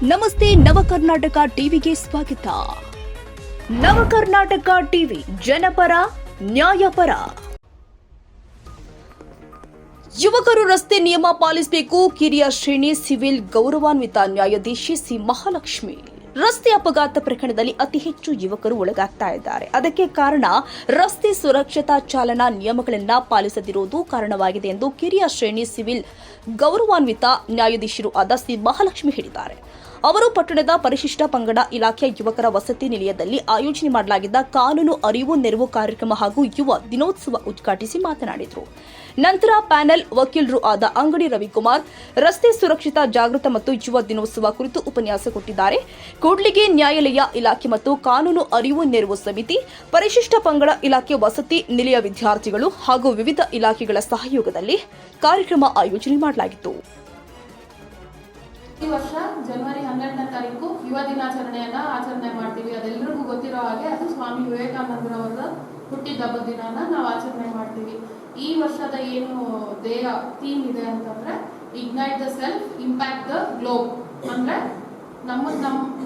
ನಮಸ್ತೆ ನವಕರ್ನಾಟಕ ಟಿವಿಗೆ ಸ್ವಾಗತ. ನವಕರ್ನಾಟಕ ಟಿವಿ ಜನಪರ ನ್ಯಾಯಪರ. ಯುವಕರು ರಸ್ತೆ ನಿಯಮ ಪಾಲಿಸಬೇಕು. ಕಿರಿಯ ಶ್ರೇಣಿ ಸಿವಿಲ್ ಗೌರವಾನ್ವಿತ ನ್ಯಾಯಾಧೀಶೆ ಸಿ ಮಹಾಲಕ್ಷ್ಮಿ. ರಸ್ತೆ ಅಪಘಾತ ಪ್ರಕರಣದಲ್ಲಿ ಅತಿ ಹೆಚ್ಚು ಯುವಕರು ಒಳಗಾಗ್ತಾ ಇದ್ದಾರೆ. ಅದಕ್ಕೆ ಕಾರಣ ರಸ್ತೆ ಸುರಕ್ಷತಾ ಚಾಲನಾ ನಿಯಮಗಳನ್ನು ಪಾಲಿಸದಿರುವುದು ಕಾರಣವಾಗಿದೆ ಎಂದು ಕಿರಿಯ ಶ್ರೇಣಿ ಸಿವಿಲ್ ಗೌರವಾನ್ವಿತ ನ್ಯಾಯಾಧೀಶರು ಆದ ಸಿ ಮಹಾಲಕ್ಷ್ಮಿ ಹೇಳಿದ್ದಾರೆ. ಅವರು ಪಟ್ಟಣದ ಪರಿಶಿಷ್ಟ ಪಂಗಡ ಇಲಾಖೆ ಯುವಕರ ವಸತಿ ನಿಲಯದಲ್ಲಿ ಆಯೋಜನೆ ಮಾಡಲಾಗಿದ್ದ ಕಾನೂನು ಅರಿವು ನೆರವು ಕಾರ್ಯಕ್ರಮ ಹಾಗೂ ಯುವ ದಿನೋತ್ಸವ ಉದ್ಘಾಟಿಸಿ ಮಾತನಾಡಿದರು. ನಂತರ ಪ್ಯಾನೆಲ್ ವಕೀಲರು ಆದ ಅಂಗಡಿ ರವಿಕುಮಾರ್ ರಸ್ತೆ ಸುರಕ್ಷತಾ ಜಾಗೃತ ಮತ್ತು ಯುವ ದಿನೋತ್ಸವ ಕುರಿತು ಉಪನ್ಯಾಸ ಕೊಟ್ಟಿದ್ದಾರೆ. ಕೂಡ್ಲಿಗಿ ನ್ಯಾಯಾಲಯ ಇಲಾಖೆ ಮತ್ತು ಕಾನೂನು ಅರಿವು ನೆರವು ಸಮಿತಿ, ಪರಿಶಿಷ್ಟ ಪಂಗಡ ಇಲಾಖೆ ವಸತಿ ನಿಲಯ ವಿದ್ಯಾರ್ಥಿಗಳು ಹಾಗೂ ವಿವಿಧ ಇಲಾಖೆಗಳ ಸಹಯೋಗದಲ್ಲಿ ಕಾರ್ಯಕ್ರಮ ಆಯೋಜನೆ ಮಾಡಲಾಗಿತ್ತು. ಈ ವರ್ಷ ಜನವರಿ 12ನೇ ತಾರೀಕು ಯುವ ದಿನಾಚರಣೆಯನ್ನ ಆಚರಣೆ ಮಾಡ್ತೀವಿ. ಅದೆಲ್ಲರಿಗೂ ಗೊತ್ತಿರೋ ಹಾಗೆ ಅದು ಸ್ವಾಮಿ ವಿವೇಕಾನಂದರವರ ಹುಟ್ಟಿದ ಹಬ್ಬದ ದಿನಾನ ನಾವು ಆಚರಣೆ ಮಾಡ್ತೀವಿ. ಈ ವರ್ಷದ ಏನು ಥೀಮ್ ಇದೆ ಅಂತಂದ್ರೆ ignite the self, impact the globe. ಅಂದ್ರೆ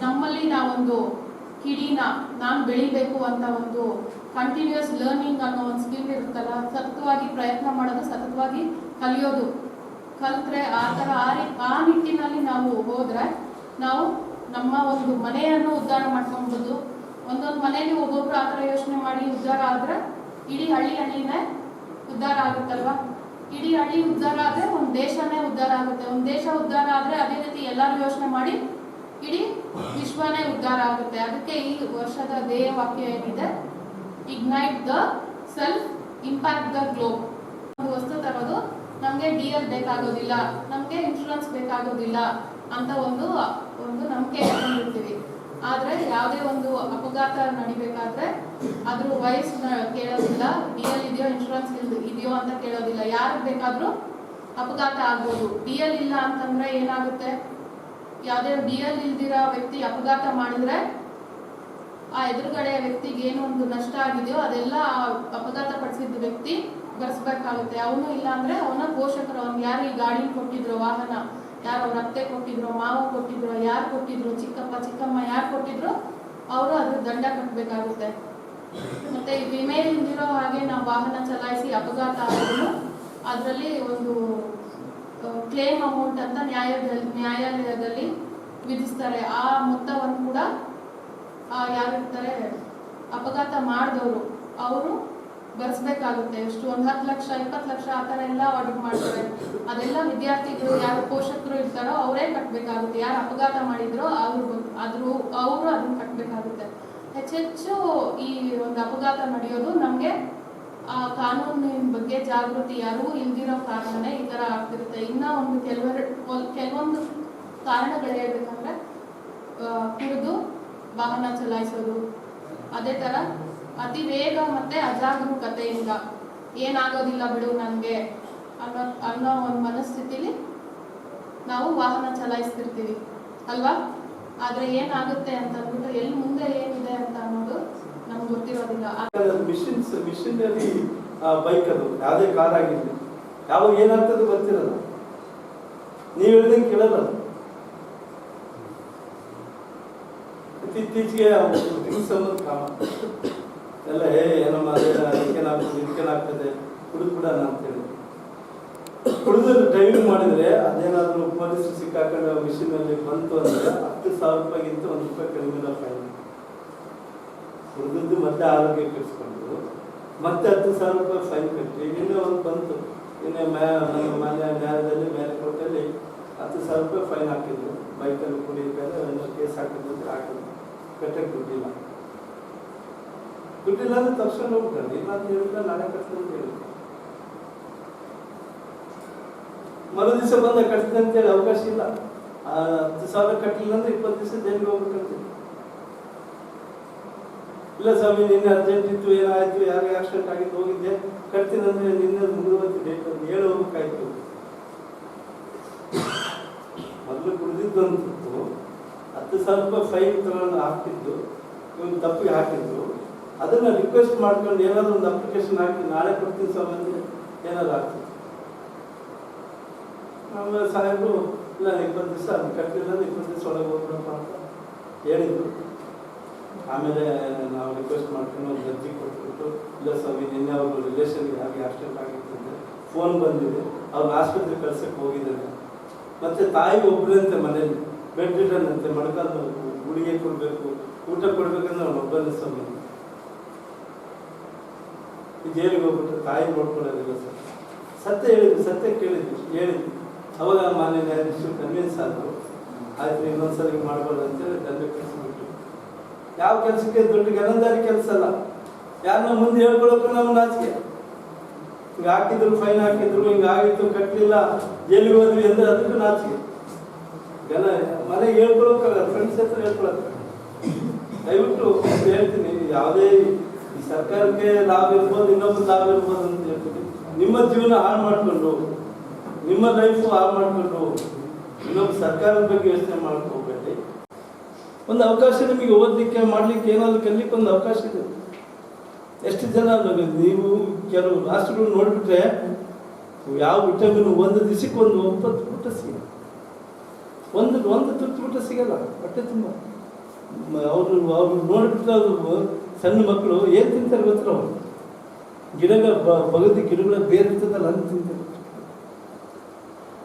ನಮ್ಮಲ್ಲಿ ನಾವೊಂದು ಕಿಡಿನ ನಾನು ಬೆಳಿಬೇಕು ಅಂತ ಒಂದು ಕಂಟಿನ್ಯೂಸ್ ಲರ್ನಿಂಗ್ ಅನ್ನೋ ಒಂದು ಸ್ಕಿಲ್ ಇರುತ್ತಲ್ಲ, ಸತತವಾಗಿ ಪ್ರಯತ್ನ ಮಾಡೋದು, ಸತತವಾಗಿ ಕಲಿಯೋದು, ಕಲ್ತ್ರೆ ಆ ನಿಟ್ಟಿನಲ್ಲಿ ನಾವು ಹೋದ್ರೆ ನಾವು ನಮ್ಮ ಒಂದು ಮನೆಯನ್ನು ಉದ್ಧಾರ ಮಾಡ್ಕೊಬಹುದು. ಒಂದೊಂದು ಮನೆಯಲ್ಲಿ ಒಬ್ಬೊಬ್ರು ಆ ಥರ ಯೋಚನೆ ಮಾಡಿ ಉದ್ಧಾರ ಆದ್ರೆ ಇಡೀ ಹಳ್ಳಿನೇ ಉದ್ಧಾರ ಆಗುತ್ತಲ್ವಾ. ಇಡೀ ಹಳ್ಳಿ ಉದ್ಧಾರ ಆದ್ರೆ ಒಂದು ದೇಶನೇ ಉದ್ಧಾರ ಆಗುತ್ತೆ. ಒಂದು ದೇಶ ಉದ್ಧಾರ ಆದ್ರೆ ಅದೇ ರೀತಿ ಎಲ್ಲರೂ ಯೋಚನೆ ಮಾಡಿ ಇಡೀ ವಿಶ್ವನೇ ಉದ್ಧಾರ ಆಗುತ್ತೆ. ಅದಕ್ಕೆ ಈ ವರ್ಷದ ಧ್ಯೇಯ ವಾಕ್ಯ ಏನಿದೆ, ignite the self, impact the globe. ಒಂದು ವಸ್ತು ತರೋದು ನಮಗೆ DL ಬೇಕಾಗೋದಿಲ್ಲ, ನಮಗೆ ಇನ್ಶೂರೆನ್ಸ್ ಬೇಕಾಗೋದಿಲ್ಲ ಅಂತ ಒಂದು ನಂಬಿಕೆ ಇಟ್ಕೊಂಡಿರ್ತೀವಿ. ಆದ್ರೆ ಯಾವುದೇ ಒಂದು ಅಪಘಾತ ನಡಿಬೇಕಾದ್ರೆ ಅದ್ರ ವಯಸ್ಸನ್ನ ಕೇಳೋದಿಲ್ಲ, DL ಇದೆಯೋ ಇನ್ಶೂರೆನ್ಸ್ ಇದೆಯೋ ಅಂತ ಕೇಳೋದಿಲ್ಲ. ಯಾರಿಗೆ ಬೇಕಾದ್ರೂ ಅಪಘಾತ ಆಗ್ಬೋದು. DL ಇಲ್ಲ ಅಂತಂದ್ರೆ ಏನಾಗುತ್ತೆ, ಯಾವುದೇ DL ಇಲ್ದಿರೋ ವ್ಯಕ್ತಿ ಅಪಘಾತ ಮಾಡಿದ್ರೆ ಆ ಎದುರುಗಡೆ ವ್ಯಕ್ತಿಗೆ ಏನೊಂದು ನಷ್ಟ ಆಗಿದೆಯೋ ಅದೆಲ್ಲ ಅಪಘಾತ ಪಡಿಸಿದ ವ್ಯಕ್ತಿ ಬರ್ಸ್ಬೇಕಾಗುತ್ತೆ. ಅವನು ಇಲ್ಲ ಅಂದ್ರೆ ಅವನ ಪೋಷಕರು, ಅವ್ನು ಯಾರು ಈ ಗಾಡಿ ಕೊಟ್ಟಿದ್ರು, ವಾಹನ ಯಾರು ಅವ್ರ ಅತ್ತೆ ಕೊಟ್ಟಿದ್ರು, ಮಾವ ಕೊಟ್ಟಿದ್ರು, ಯಾರು ಕೊಟ್ಟಿದ್ರು, ಚಿಕ್ಕಪ್ಪ ಚಿಕ್ಕಮ್ಮ ಯಾರು ಕೊಟ್ಟಿದ್ರು, ಅವರು ಅದ್ರ ದಂಡ ಕಟ್ಟಬೇಕಾಗುತ್ತೆ. ಮತ್ತೆ ವಿಮೆ ಇಲ್ದಿರೋ ಹಾಗೆ ನಾವು ವಾಹನ ಚಲಾಯಿಸಿ ಅಪಘಾತ ಆದರೂ ಅದರಲ್ಲಿ ಒಂದು ಕ್ಲೇಮ್ ಅಮೌಂಟ್ ಅಂತ ನ್ಯಾಯಾಲಯದಲ್ಲಿ ವಿಧಿಸ್ತಾರೆ. ಆ ಮೊತ್ತವನ್ನು ಕೂಡ ಯಾರಿರ್ತಾರೆ ಅಪಘಾತ ಮಾಡಿದವರು ಅವರು ಬರ್ಸ್ಬೇಕಾಗುತ್ತೆ. ಎಷ್ಟು ಒಂದು 10 ಲಕ್ಷ 20 ಲಕ್ಷ ಆ ಥರ ಎಲ್ಲ ಆರ್ಡರ್ ಮಾಡ್ತಾರೆ. ಅದೆಲ್ಲ ವಿದ್ಯಾರ್ಥಿಗಳು ಯಾರು ಪೋಷಕರು ಇರ್ತಾರೋ ಅವರೇ ಕಟ್ಟಬೇಕಾಗುತ್ತೆ. ಯಾರು ಅಪಘಾತ ಮಾಡಿದ್ರೋ ಅವರು ಅದನ್ನ ಕಟ್ಟಬೇಕಾಗುತ್ತೆ. ಹೆಚ್ಚೆಚ್ಚು ಈ ಒಂದು ಅಪಘಾತ ನಡೆಯೋದು ನಮಗೆ ಆ ಕಾನೂನಿನ ಬಗ್ಗೆ ಜಾಗೃತಿ ಯಾರೂ ಇಲ್ದಿರೋ ಕಾರಣನೇ ಈ ಥರ ಆಗ್ತಿರುತ್ತೆ. ಇನ್ನೂ ಒಂದು ಕೆಲವೊಂದು ಕಾರಣಗಳು ಹೇಳ್ಬೇಕಂದ್ರೆ ಕುಡಿದು ವಾಹನ ಚಲಾಯಿಸೋದು, ಅದೇ ಥರ ಅತಿ ವೇಗ ಮತ್ತೆ ಅಜಾಗರೂಕತೆಯಿಂದ ಏನಾಗೋದಿಲ್ಲ ಬಿಡು ನನಗೆ ಅನ್ನೋ ಒಂದು ಮನಸ್ಥಿತಿಲಿ ನಾವು ವಾಹನ ಚಲಾಯಿಸ್ತಿರ್ತೀವಿ ಅಲ್ವಾ. ಆದ್ರೆ ಏನಾಗುತ್ತೆ ಅಂತ ಅಂದ್ಬಿಟ್ಟು ಎಲ್ಲಿ ಮುಂದೆ ಏನಿದೆ ಅಂತ ಅನ್ನೋದು ನಮ್ಗೆ ಗೊತ್ತಿರೋದಿಲ್ಲ. ಮಿಷಿನರಿ ಬೈಕ್ ಅದು ಯಾವುದೇ ಕಾರ್ ಆಗಿರಲಿ, ಯಾವಾಗ ಏನಾಗ್ತದೆ ಗೊತ್ತಿರಲ್ಲ, ನೀವು ಹೇಳ್ದಂಗೆ ಕೇಳಲ್ಲ. ಇತ್ತೀಚೆಗೆ ಎಲ್ಲ ಏನಮ್ಮ ಇದಕ್ಕೇನಾಗ್ತದೆ ಕುಡಿದ್ಬಿಡ ಅಂತೇಳಿ ಕುಡಿದು ಡ್ರೈವಿಂಗ್ ಮಾಡಿದ್ರೆ ಅದೇನಾದ್ರೂ ಪೊಲೀಸರು ಸಿಕ್ಕಾಕೊಂಡು ಮಿಷಿನಲ್ಲಿ ಬಂತು ಅಂದ್ರೆ 10,000 ರೂಪಾಯಿಗಿಂತ ₹1 ಕಡಿಮೆ ಫೈನ್. ಕುಡಿದದ್ದು ಮತ್ತೆ ಆರೋಗ್ಯ ಕೆಡಿಸ್ಕೊಂಡು ಮತ್ತೆ 10,000 ರೂಪಾಯಿ ಫೈನ್ ಕಟ್ಟಿ ಇನ್ನೂ ಒಂದು ಬಂತು. ಇನ್ನೇ ನಮ್ಮ ಮನೆ ನ್ಯಾಯದಲ್ಲಿ ಮೇಲೆ ಕೋರ್ಟಲ್ಲಿ 10,000 ರೂಪಾಯಿ ಫೈನ್ ಹಾಕಿದ್ರು. ಬೈಕಲ್ಲಿ ಕುಡಿಬೇಕಾದ್ರೆ ಕೇಸ್ ಹಾಕಿದ್ರು, ಕಟ್ಟಕ್ಕೆ ದುಡ್ಡಿಲ್ಲ ಅಂದ್ರೆ ತಪ್ಪಿಸ್ಕೊಂಡು ಹೋಗ್ತಾರೆ. ಇಲ್ಲ ಅಂತ ಹೇಳಿದ್ರೆ ನಾಳೆ ಕಟ್ತೀನಿ ಅಂತ ಹೇಳಿ ಮರು ದಿವಸ ಬಂದ ಕಟ್ತೀನಿ ಅಂತೇಳಿ ಅವಕಾಶ ಇಲ್ಲ. 10,000 ಕಟ್ಟಲಿಲ್ಲ ಅಂದ್ರೆ 20 ದಿವಸ ಜೈಲಿಗೆ ಹೋಗ್ಬೇಕಂತ. ಇಲ್ಲ ಸ್ವಾಮಿ ನಿನ್ನೆ ಅರ್ಜೆಂಟ್ ಇತ್ತು, ಏನಾಯ್ತು, ಯಾರು ಆಕ್ಸಿಡೆಂಟ್ ಆಗಿದ್ದು, ಹೋಗಿದ್ದೆ, ಕಟ್ತೀನಿ ಅಂದ್ರೆ ನಿನ್ನೆ ಮುಗಿದವತ್ತು ಡೇಟ್ ಅಂತ ಹೇಳಿ ಹೋಗ್ಬೇಕಾಯ್ತು. ಮೊದಲು ಕುಡಿದಿದ್ದಂತೂ 10,000 ರೂಪಾಯಿ ಫೈನ್ ತಗೊಂಡು ಹಾಕಿದ್ದು, ಇವನು ತಪ್ಪಿಗೆ ಹಾಕಿದ್ದು, ಅದನ್ನ ರಿಕ್ವೆಸ್ಟ್ ಮಾಡ್ಕೊಂಡು ಏನಾದ್ರು ಒಂದು ಅಪ್ಲಿಕೇಶನ್ ಹಾಕಿ ನಾಳೆ ಕೊಡ್ತೀನಿ ಸ್ವಾಮಿ ಅಂದ್ರೆ ಏನಾದ್ರು ಆಗ್ತದೆ. ಆಮೇಲೆ ಸಾಹೇಬರು ಇಲ್ಲ 20 ದಿವಸ ಅದು ಕಟ್ಟಲಿಲ್ಲ 20 ದಿವಸ ಒಳಗೆ ಹೋಗ್ಬಿಡಪ್ಪ ಅಂತ ಹೇಳಿದರು. ಆಮೇಲೆ ನಾವು ರಿಕ್ವೆಸ್ಟ್ ಮಾಡ್ಕೊಂಡು ಒಂದು ಅರ್ಜಿ ಕೊಟ್ಬಿಟ್ಟು ಇಲ್ಲ ಸ್ವಾಮಿ ನಿನ್ನೆ ಅವರು ರಿಲೇಷನ್ಗೆ ಆಗಿ ಆಕ್ಸಿಡೆಂಟ್ ಆಗಿರ್ತಂತೆ ಫೋನ್ ಬಂದಿದೆ ಅವ್ರು ಆಸ್ಪತ್ರೆಗೆ ಕಳ್ಸಕ್ಕೆ ಹೋಗಿದ್ದಾರೆ. ಮತ್ತು ತಾಯಿ ಒಬ್ಬರಂತೆ ಮನೇಲಿ ಬೆಡ್ ರಿಟರ್ನ್ ಅಂತೆ ಮೊಣಕಾಲು ಗುಳಿಗೆ ಕೊಡಬೇಕು ಊಟ ಕೊಡ್ಬೇಕಂದ್ರೆ ಅವ್ನು ಒಬ್ಬನೇ ಸ್ವಾಮಿ. ಜೈಲಿಗೆ ಹೋಗ್ಬಿಟ್ಟು ತಾಯಿ ನೋಡ್ಕೊಳ್ಳೋದಿಲ್ಲ ಸರ್. ಸತ್ಯ ಹೇಳಿದ್ರು, ಸತ್ಯ ಹೇಳಿದ್ರು. ಅವಾಗ ಮಾನ್ಯ ನ್ಯಾಯಾಧೀಶರು ಕನ್ವಿನ್ಸ್ ಆದರು. ಆಯ್ತು ಇನ್ನೊಂದ್ಸಲ ಮಾಡಬಾರ್ದು ಅಂತೇಳಿ ದಂಡ ಕಳಿಸ್ಬಿಟ್ಟು. ಯಾವ ಕೆಲಸಕ್ಕೆ ದೊಡ್ಡ ಗನಂದಾರಿ ಕೆಲಸ ಅಲ್ಲ. ಯಾರನ್ನ ಮುಂದೆ ಹೇಳ್ಕೊಳಕ್ಕೂ ನಾವು ನಾಚಿಕೆ. ಹಿಂಗೆ ಹಾಕಿದ್ರು, ಫೈನ್ ಹಾಕಿದ್ರು, ಹಿಂಗೆ ಆಗಿತ್ತು ಕಟ್ಟಲಿಲ್ಲ ಜೈಲಿಗೆ ಹೋದ್ವಿ ಅಂದ್ರೆ ಅದಕ್ಕೂ ನಾಚಿಕೆ. ಮನೆಗೆ ಹೇಳ್ಕೊಳಕ್ಕಾಗಲ್ಲ, ಫ್ರೆಂಡ್ಸ್ ಹತ್ರ ಹೇಳ್ಕೊಳಕ್ಕ. ದಯವಿಟ್ಟು ಹೇಳ್ತೀನಿ, ಯಾವುದೇ ಈ ಸರ್ಕಾರಕ್ಕೆ ಲಾಭ ಇರ್ಬೋದು, ಇನ್ನೊಬ್ಬರು ಲಾಭ ಇರ್ಬೋದು ಅಂತ ಹೇಳ್ತೀನಿ. ನಿಮ್ಮ ಜೀವನ ಹಾಳು ಮಾಡಿಕೊಂಡು, ನಿಮ್ಮ ಲೈಫು ಹಾಳು ಮಾಡಿಕೊಂಡು ಇನ್ನೊಬ್ಬ ಸರ್ಕಾರದ ಬಗ್ಗೆ ಯೋಚನೆ ಮಾಡ್ಕೋಬೇಡಿ. ಒಂದು ಅವಕಾಶ ನಿಮಗೆ ಓದಲಿಕ್ಕೆ ಮಾಡಲಿಕ್ಕೆ ಏನಾದರೂ ಕಲಿಲಿಕ್ಕೆ ಒಂದು ಅವಕಾಶ ಇದೆ. ಎಷ್ಟು ಜನ ನೀವು ಕೆಲವು ರಾಷ್ಟ್ರಗಳು ನೋಡಿಬಿಟ್ರೆ ಯಾವ ವಿಟಮಿನ್ ಒಂದು ದಿವಸಕ್ಕೆ ಒಂದು 20 ಊಟ ಸಿಗಲ್ಲ, ಒಂದು ತುತ್ತು ಊಟ ಸಿಗಲ್ಲ ಹೊಟ್ಟೆ ತುಂಬ. ಅವರು ನೋಡಿಬಿಟ್ರೆ ಅದು ಸಣ್ಣ ಮಕ್ಕಳು ಏನು ತಿಂತಾರೆ ಗೊತ್ತಿಲ್ಲ. ಅವರು ಬಗದಿ ಗಿಡಗಳ ಬೇರೆ ಇರ್ತದಲ್ಲ ಅಂತ ತಿಂತಾರೆ.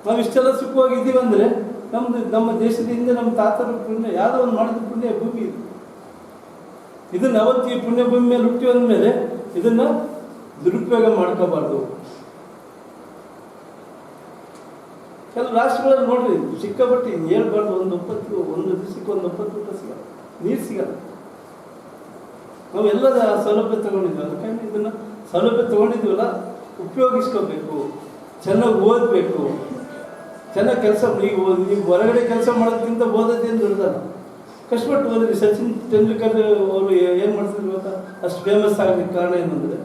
ನಾವು ಇಷ್ಟೆಲ್ಲ ಸುಖವಾಗಿದ್ದೀವಿ ಅಂದರೆ ನಮ್ಮ ದೇಶದಿಂದ ನಮ್ಮ ತಾತರ ಪುಣ್ಯ, ಯಾವುದೋ ಒಂದು ಮಾಡಿದ ಪುಣ್ಯ ಭೂಮಿ ಇದು. ಇದನ್ನು ಅವತ್ತು ಈ ಪುಣ್ಯ ಭೂಮಿ ಮೇಲೆ ಹುಟ್ಟಿ ಅಂದಮೇಲೆ ಇದನ್ನು ದುರುಪಯೋಗ ಮಾಡ್ಕೋಬಾರ್ದು. ಕೆಲವು ರಾಷ್ಟ್ರಗಳಲ್ಲಿ ನೋಡ್ರಿ ಸಿಕ್ಕಾಪಟ್ಟಿ ಹೇಳ್ಬಾರ್ದು, ಒಂದು ದಿವಸಕ್ಕೆ ಒಂದು 20 ಊಟ ಸಿಗಲ್ಲ, ನೀರು ಸಿಗಲ್ಲ. ನಾವೆಲ್ಲ ಸೌಲಭ್ಯ ತಗೊಂಡಿದ್ವಿ, ಅದಕ್ಕಾಗಿ ಇದನ್ನು ಸೌಲಭ್ಯ ತಗೊಂಡಿದ್ವಲ್ಲ ಉಪಯೋಗಿಸ್ಕೋಬೇಕು. ಚೆನ್ನಾಗಿ ಓದಬೇಕು, ಚೆನ್ನಾಗಿ ಕೆಲಸ. ನೀವು ಹೊರಗಡೆ ಕೆಲಸ ಮಾಡೋದಕ್ಕಿಂತ ಓದೋದೇನು ದೊಡ್ಡದಲ್ಲ. ಕಷ್ಟಪಟ್ಟು ಓದಿರಿ. ಸಚಿನ್ ತೆಂಡೂಲ್ಕರ್ ಅವರು ಏನು ಮಾಡ್ತಿದ್ರು ಗೊತ್ತಾ? ಅಷ್ಟು ಫೇಮಸ್ ಆಗಲಿಕ್ಕೆ ಕಾರಣ ಏನಂದರೆ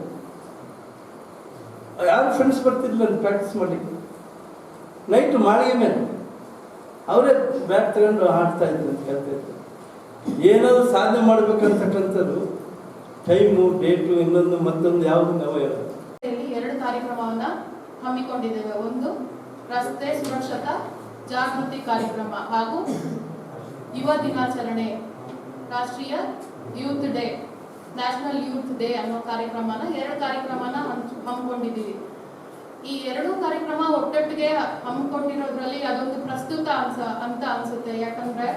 ಯಾರು ಫ್ರೆಂಡ್ಸ್ ಬರ್ತಿರ್ಲಿಲ್ಲ ಅಂತ ಪ್ರಾಕ್ಟೀಸ್ ಮಾಡಲಿಕ್ಕೆ. ನೈಟು ಮಾಳಿಗೆ ಮೇಲೆ ಅವರೇ ಬ್ಯಾಟ್ ತಗೊಂಡು ಆಡ್ತಾ ಇದ್ರು ಅಂತ ಹೇಳ್ತಾ ಇದ್ರು. ಏನಾದರೂ ಸಾಧನೆ ಮಾಡಬೇಕಂತಕ್ಕಂಥದ್ದು ಟೈಮು, ಡೇಟು, ಇನ್ನೊಂದು ಮತ್ತೊಂದು ಯಾವುದು ನಾವು ಹೇಳೋದು. 2 ಕಾರ್ಯಕ್ರಮವನ್ನು ಹಮ್ಮಿಕೊಂಡಿದ್ದೇವೆ. ಒಂದು ರಸ್ತೆ ಸುರಕ್ಷತಾ ಜಾಗೃತಿ ಕಾರ್ಯಕ್ರಮ ಹಾಗೂ ಯುವ ದಿನಾಚರಣೆ, ರಾಷ್ಟ್ರೀಯ youth day, national youth day ಅನ್ನೋ ಕಾರ್ಯಕ್ರಮನ 2 ಕಾರ್ಯಕ್ರಮನ ಹಮ್ಮಿಕೊಂಡಿದ್ದೀವಿ. ಈ 2 ಕಾರ್ಯಕ್ರಮ ಒಟ್ಟೊಟ್ಟಿಗೆ ಹಮ್ಮಿಕೊಂಡಿರೋದ್ರಲ್ಲಿ ಅದೊಂದು ಪ್ರಸ್ತುತ ಅಂತ ಅನ್ಸುತ್ತೆ. ಯಾಕಂದ್ರೆ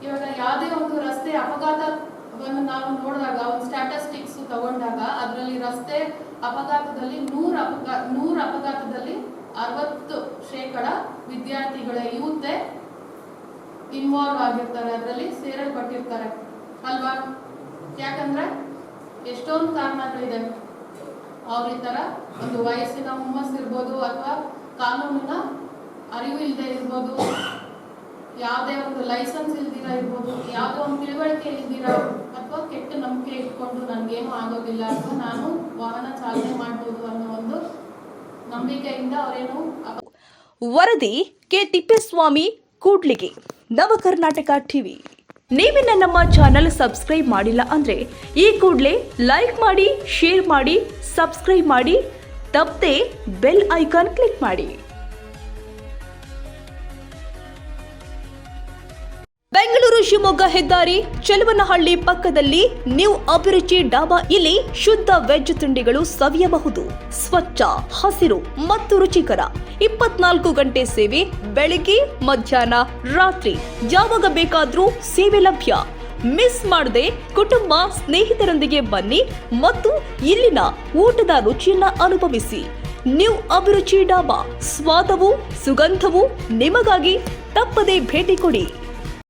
ಇವಾಗ ಯಾವುದೇ ಒಂದು ರಸ್ತೆ ಅಪಘಾತವನ್ನು ನಾವು ನೋಡಿದಾಗ, ಒಂದು ಸ್ಟ್ಯಾಟಿಸ್ಟಿಕ್ಸ್ ತಗೊಂಡಾಗ ಅದರಲ್ಲಿ ರಸ್ತೆ ಅಪಘಾತದಲ್ಲಿ 100 ಅಪಘಾತದಲ್ಲಿ 60% ವಿದ್ಯಾರ್ಥಿಗಳ ಯೂತೆ ಇನ್ವಾಲ್ವ್ ಆಗಿರ್ತಾರೆ, ಅದರಲ್ಲಿ ಸೇರಲ್ಪಟ್ಟಿರ್ತಾರೆ ಅಲ್ವಾ? ಯಾಕಂದ್ರೆ ಎಷ್ಟೊಂದು ಕಾರಣಗಳಿದೆ. ಅವ್ರ ಈ ಥರ ಒಂದು ವಯಸ್ಸಿನ ಹುಮ್ಮಸ್ ಇರ್ಬೋದು, ಅಥವಾ ಕಾನೂನಿನ ಅರಿವು ಇಲ್ಲದೆ ಇರ್ಬೋದು, ಯಾವುದೇ ಒಂದು ಲೈಸೆನ್ಸ್ ಇಲ್ದಿರ ಇರ್ಬೋದು, ಯಾವುದೋ ಒಂದು ತಿಳುವಳಿಕೆ ಇಲ್ದಿರ, ಅಥವಾ ಕೆಟ್ಟ ನಂಬಿಕೆ ಇಟ್ಕೊಂಡು ನನಗೇನು ಆಗೋದಿಲ್ಲ ಅಥವಾ ನಾನು ವಾಹನ ಚಾಲನೆ ಮಾಡ್ಬೋದು ಅನ್ನೋ ಒಂದು ನಂಬಿಕೆಯಿಂದ ಅವರೇನು. ವರದಿ ಕೆ ತಿಪ್ಪೇಸ್ವಾಮಿ, ಕೂಡ್ಲಿಗಿ, ನವ ಕರ್ನಾಟಕ ಟಿವಿ. ನೀವಿನ್ನ ನಮ್ಮ ಚಾನೆಲ್ ಸಬ್ಸ್ಕ್ರೈಬ್ ಮಾಡಿಲ್ಲ ಅಂದ್ರೆ ಈ ಕೂಡಲೇ ಲೈಕ್ ಮಾಡಿ, ಶೇರ್ ಮಾಡಿ, ಸಬ್ಸ್ಕ್ರೈಬ್ ಮಾಡಿ, ತಪ್ಪದೆ ಬೆಲ್ ಐಕಾನ್ ಕ್ಲಿಕ್ ಮಾಡಿ. ಬೆಂಗಳೂರು ಶಿವಮೊಗ್ಗ ಹೆದ್ದಾರಿ ಚೆಲುವನಹಳ್ಳಿ ಪಕ್ಕದಲ್ಲಿ ನ್ಯೂ ಅಭಿರುಚಿ ಡಾಬಾ. ಇಲ್ಲಿ ಶುದ್ಧ ವೆಜ್ ತಿಂಡಿಗಳು ಸವಿಯಬಹುದು. ಸ್ವಚ್ಛ, ಹಸಿರು ಮತ್ತು ರುಚಿಕರ 24 ಗಂಟೆ ಸೇವೆ. ಬೆಳಿಗ್ಗೆ, ಮಧ್ಯಾಹ್ನ, ರಾತ್ರಿ ಯಾವಾಗ ಬೇಕಾದ್ರೂ ಸೇವೆ ಲಭ್ಯ. ಮಿಸ್ ಮಾಡದೆ ಕುಟುಂಬ ಸ್ನೇಹಿತರೊಂದಿಗೆ ಬನ್ನಿ ಮತ್ತು ಇಲ್ಲಿನ ಊಟದ ರುಚಿಯನ್ನ ಅನುಭವಿಸಿ. ನ್ಯೂ ಅಭಿರುಚಿ ಡಾಬಾ, ಸ್ವಾದವು ಸುಗಂಧವು ನಿಮಗಾಗಿ. ತಪ್ಪದೆ ಭೇಟಿ ಕೊಡಿ.